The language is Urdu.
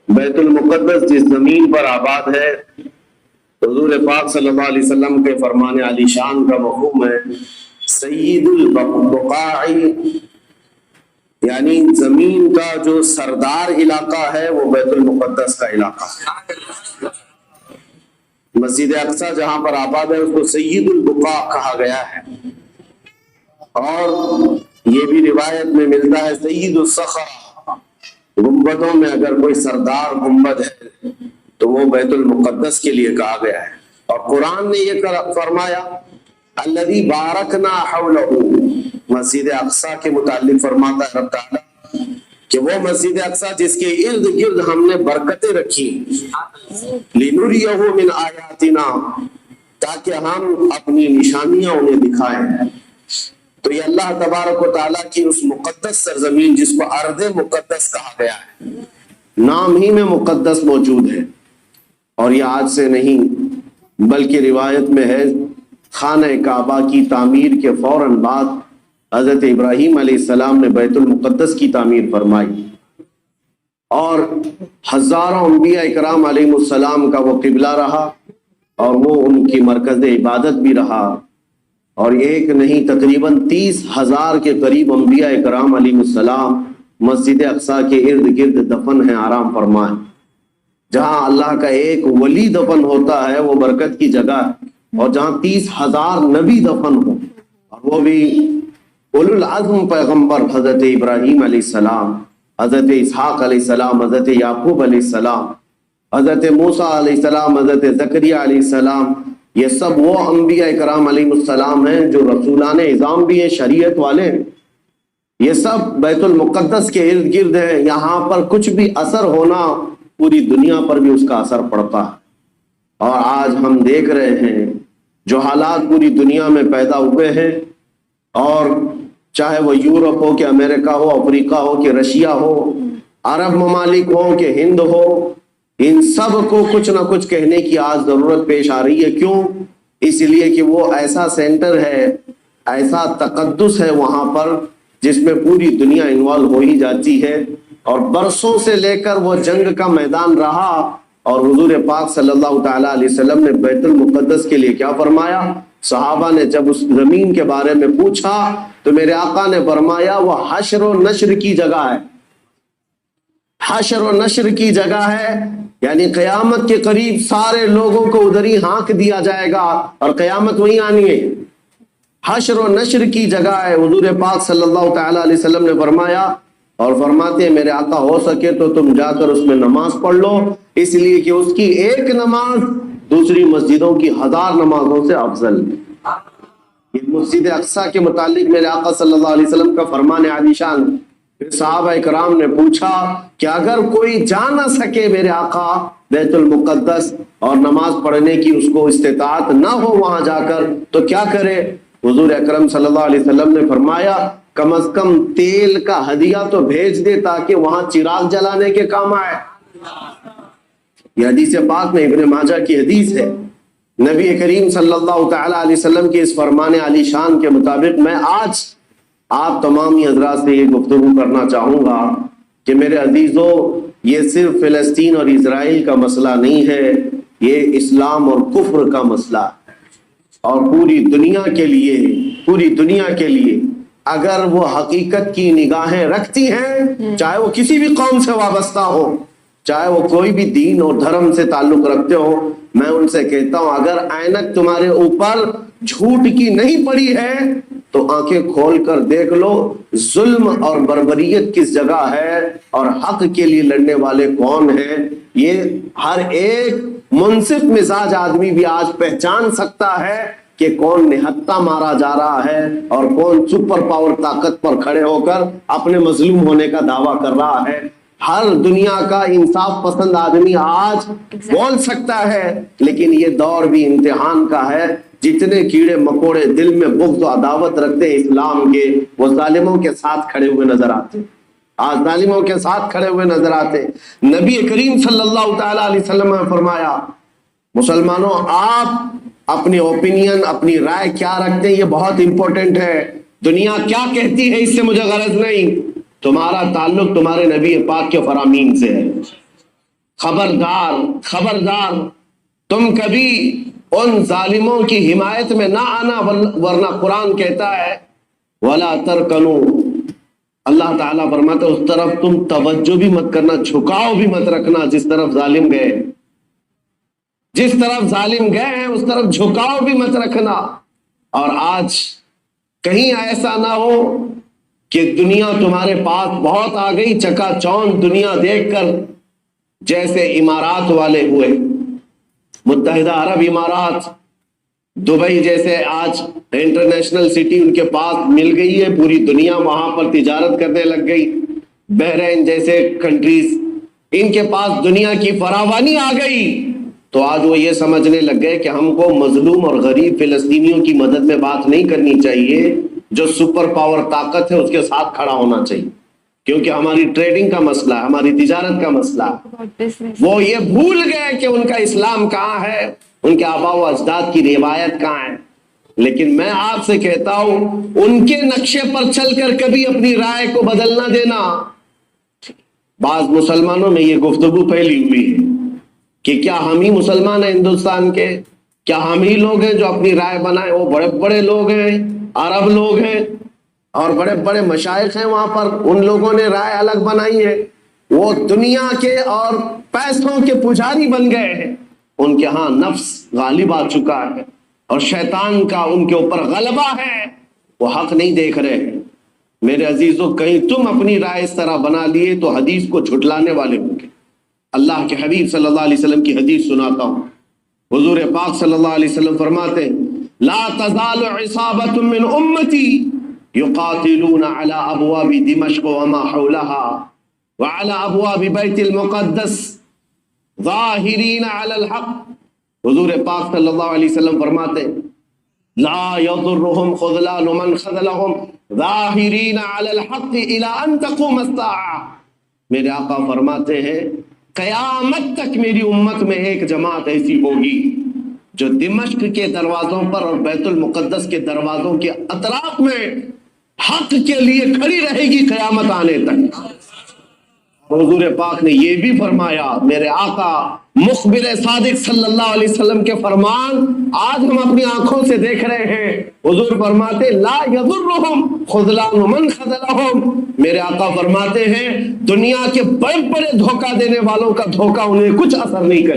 بیت المقدس جس زمین پر آباد ہے، حضور پاک صلی اللہ علیہ وسلم کے فرمان علی شان کا مفہوم ہے سید البقاع، یعنی زمین کا جو سردار علاقہ ہے وہ بیت المقدس کا علاقہ ہے۔ مسجد اقصی جہاں پر آباد ہے اس کو سید البقاع کہا گیا ہے، اور یہ بھی روایت میں ملتا ہے سید الصخرہ، گنبدوں میں اگر کوئی سردار گنبد ہے تو وہ بیت المقدس کے لیے کہا گیا ہے۔ اور قرآن نے یہ فرمایا الذی بارکنا حولہ، مسجد اقصی کے متعلق فرماتا ہے رب تعالیٰ کہ وہ مسجد اقصی جس کے ارد گرد ہم نے برکتیں رکھی، لنریہ من آیاتنا، تاکہ ہم اپنی نشانیاں انہیں دکھائیں۔ تو یہ اللہ تبارک و تعالیٰ کی اس مقدس سرزمین جس کو ارض مقدس کہا گیا ہے، نام ہی میں مقدس موجود ہے، اور یہ آج سے نہیں بلکہ روایت میں ہے خانہ کعبہ کی تعمیر کے فوراً بعد حضرت ابراہیم علیہ السلام نے بیت المقدس کی تعمیر فرمائی، اور ہزاروں انبیاء اکرام علیہ السلام کا وہ قبلہ رہا اور وہ ان کی مرکز عبادت بھی رہا، اور ایک نہیں تقریباً 30,000 کے قریب انبیاء اکرام علیہ السلام مسجد اقصی کے ارد گرد دفن ہیں، آرام فرمائیں۔ جہاں اللہ کا ایک ولی دفن ہوتا ہے وہ برکت کی جگہ ہے، اور جہاں 30,000 نبی دفن ہو، اور وہ بھی اولو العزم پیغمبر حضرت ابراہیم علیہ السلام، حضرت اسحاق علیہ السلام، حضرت یعقوب علیہ السلام، حضرت موسیٰ علیہ السلام، حضرت زکریا علیہ السلام، یہ سب وہ انبیاء کرام علیہ السلام ہیں جو رسولان اعظام بھی ہیں، شریعت والے ہیں۔ یہ سب بیت المقدس کے ارد گرد ہیں، یہاں پر کچھ بھی اثر ہونا پوری دنیا پر بھی اس کا اثر پڑتا ہے۔ اور آج ہم دیکھ رہے ہیں جو حالات پوری دنیا میں پیدا ہوئے ہیں، اور چاہے وہ یورپ ہو کہ امریکہ ہو، افریقہ ہو کہ رشیا ہو، عرب ممالک ہو کہ ہند ہو، ان سب کو کچھ نہ کچھ کہنے کی آج ضرورت پیش آ رہی ہے۔ کیوں؟ اس لیے کہ وہ ایسا سینٹر ہے، ایسا تقدس ہے وہاں پر جس میں پوری دنیا انوالو ہو ہی جاتی ہے، اور برسوں سے لے کر وہ جنگ کا میدان رہا، اور حضور پاک صلی اللہ تعالیٰ علیہ وسلم نے بیت المقدس کے لیے کیا فرمایا؟ صحابہ نے جب اس زمین کے بارے میں پوچھا تو میرے آقا نے فرمایا وہ حشر و نشر کی جگہ ہے، حشر و نشر کی جگہ ہے، یعنی قیامت کے قریب سارے لوگوں کو ادھر ہی ہانک دیا جائے گا اور قیامت وہیں آنی ہے۔ حشر و نشر کی جگہ ہے، حضور پاک صلی اللہ تعالیٰ علیہ وسلم نے فرمایا، اور فرماتے ہیں میرے آقا ہو سکے تو تم جا کر اس میں نماز پڑھ لو، اس لیے کہ اس کی ایک نماز دوسری مسجدوں کی 1000 نمازوں سے افضل ہے۔ یہ مسجد اقصی کے متعلق میرے آقا صلی اللہ علیہ وسلم کا فرمان عالی شان۔ پھر صحابہ کرام نے پوچھا کہ اگر کوئی جا نہ سکے میرے آقا بیت المقدس اور نماز پڑھنے کی اس کو استطاعت نہ ہو وہاں جا کر تو کیا کرے؟ حضور اکرم صلی اللہ علیہ وسلم نے فرمایا کم از کم تیل کا ہدیہ تو بھیج دے تاکہ وہاں چراغ جلانے کے کام آئے۔ یہ حدیث پاک میں ابن ماجہ کی حدیث ہے۔ نبی کریم صلی اللہ تعالیٰ علیہ وسلم کے اس فرمان علی شان کے مطابق میں آج آپ تمام ہی حضرات سے یہ گفتگو کرنا چاہوں گا کہ میرے عزیزو، یہ صرف فلسطین اور اسرائیل کا مسئلہ نہیں ہے، یہ اسلام اور کفر کا مسئلہ ہے، اور پوری دنیا کے لیے اگر وہ حقیقت کی نگاہیں رکھتی ہیں، چاہے وہ کسی بھی قوم سے وابستہ ہو، چاہے وہ کوئی بھی دین اور دھرم سے تعلق رکھتے ہو، میں ان سے کہتا ہوں اگر اینک تمہارے اوپر جھوٹ کی نہیں پڑی ہے تو آنکھیں کھول کر دیکھ لو ظلم اور بربریت کس جگہ ہے اور حق کے لیے لڑنے والے کون ہیں۔ یہ ہر ایک منصف مزاج آدمی بھی آج پہچان سکتا ہے کہ کون نہتہ مارا جا رہا ہے اور کون سپر پاور طاقت پر کھڑے ہو کر اپنے مظلوم ہونے کا دعویٰ کر رہا ہے۔ ہر دنیا کا انصاف پسند آدمی آج بول سکتا ہے، لیکن یہ دور بھی امتحان کا ہے۔ جتنے کیڑے مکوڑے دل میں بغض و عداوت رکھتے ہیں اسلام کے، وہ ظالموں کے ساتھ کھڑے ہوئے نظر آتے ہیں، آج ظالموں کے ساتھ کھڑے ہوئے نظر آتے ہیں۔ نبی کریم صلی اللہ تعالیٰ علیہ وسلم نے فرمایا مسلمانوں آپ اپنی اوپینین، اپنی رائے کیا رکھتے ہیں یہ بہت امپورٹنٹ ہے۔ دنیا کیا کہتی ہے اس سے مجھے غرض نہیں، تمہارا تعلق تمہارے نبی پاک کے فرامین سے ہے۔ خبردار خبردار، تم کبھی ان ظالموں کی حمایت میں نہ آنا، ورنہ قرآن کہتا ہے وَلَا تَرْكَنُوا، اللہ تعالیٰ فرماتا ہے اس طرف تم توجہ بھی مت کرنا، جھکاؤ بھی مت رکھنا جس طرف ظالم گئے، جس طرف ظالم گئے ہیں اس طرف جھکاؤ بھی مت رکھنا۔ اور آج کہیں ایسا نہ ہو کہ دنیا تمہارے پاس بہت آ گئی، چکا چوند دنیا دیکھ کر جیسے امارات والے ہوئے، متحدہ عرب امارات، دبئی جیسے آج انٹرنیشنل سٹی ان کے پاس مل گئی ہے، پوری دنیا وہاں پر تجارت کرنے لگ گئی، بحرین جیسے کنٹریز، ان کے پاس دنیا کی فراوانی آ گئی، تو آج وہ یہ سمجھنے لگ گئے کہ ہم کو مظلوم اور غریب فلسطینیوں کی مدد میں بات نہیں کرنی چاہیے، جو سپر پاور طاقت ہے اس کے ساتھ کھڑا ہونا چاہیے، کیونکہ ہماری ٹریڈنگ کا مسئلہ ہے، ہماری تجارت کا مسئلہ ہے۔ وہ یہ بھول گئے کہ ان کا اسلام کہاں ہے، ان کے آباء و اجداد کی روایت کہاں ہے۔ لیکن میں آپ سے کہتا ہوں ان کے نقشے پر چل کر کبھی اپنی رائے کو بدل نہ دینا۔ بعض مسلمانوں میں یہ گفتگو پھیلی ہوئی ہے کہ کیا ہم ہی مسلمان ہیں ہندوستان کے، کیا ہم ہی لوگ ہیں جو اپنی رائے بنائیں، وہ بڑے بڑے لوگ ہیں، عرب لوگ ہیں اور بڑے بڑے مشائخ ہیں وہاں پر، ان لوگوں نے رائے الگ بنائی ہے، وہ دنیا کے اور پیسوں کے پجاری بن گئے ہیں، ان کے ہاں نفس غالب آ چکا ہے اور شیطان کا ان کے اوپر غلبہ ہے، وہ حق نہیں دیکھ رہے ہیں۔ میرے عزیزوں، کہیں تم اپنی رائے اس طرح بنا لیے تو حدیث کو جھٹلانے والے ہوں گے۔ اللہ کے حبیب صلی اللہ علیہ وسلم کی حدیث سناتا ہوں، حضور پاک صلی اللہ علیہ وسلم فرماتے ہیں لا تزال عصابة من امتی یقاتلون على ابواب دمشق وما حولها وعلى ابواب بیت المقدس ظاہرین علی الحق۔ حضور پاک صلی اللہ علیہ وسلم فرماتے ہیں لا يضرهم خذلان من خذلهم ظاہرین علی الحق الى ان تقوم الساعة۔ میرے آقا فرماتے ہیں قیامت تک میری امت میں ایک جماعت ایسی ہوگی جو دمشق کے دروازوں پر اور بیت المقدس کے دروازوں کے اطراف میں حق کے لیے کھڑی رہے گی قیامت آنے تک۔ حضور پاک نے یہ بھی فرمایا، میرے آقا مخبر صادق صلی اللہ علیہ وسلم کے فرمان آج ہم اپنی آنکھوں سے دیکھ رہے ہیں۔ حضور فرماتے لا یضرهم خذلان من خذلهم، میرے آقا فرماتے ہیں دنیا کے بڑے بڑے دھوکہ دینے والوں کا دھوکہ انہیں کچھ اثر نہیں کرے۔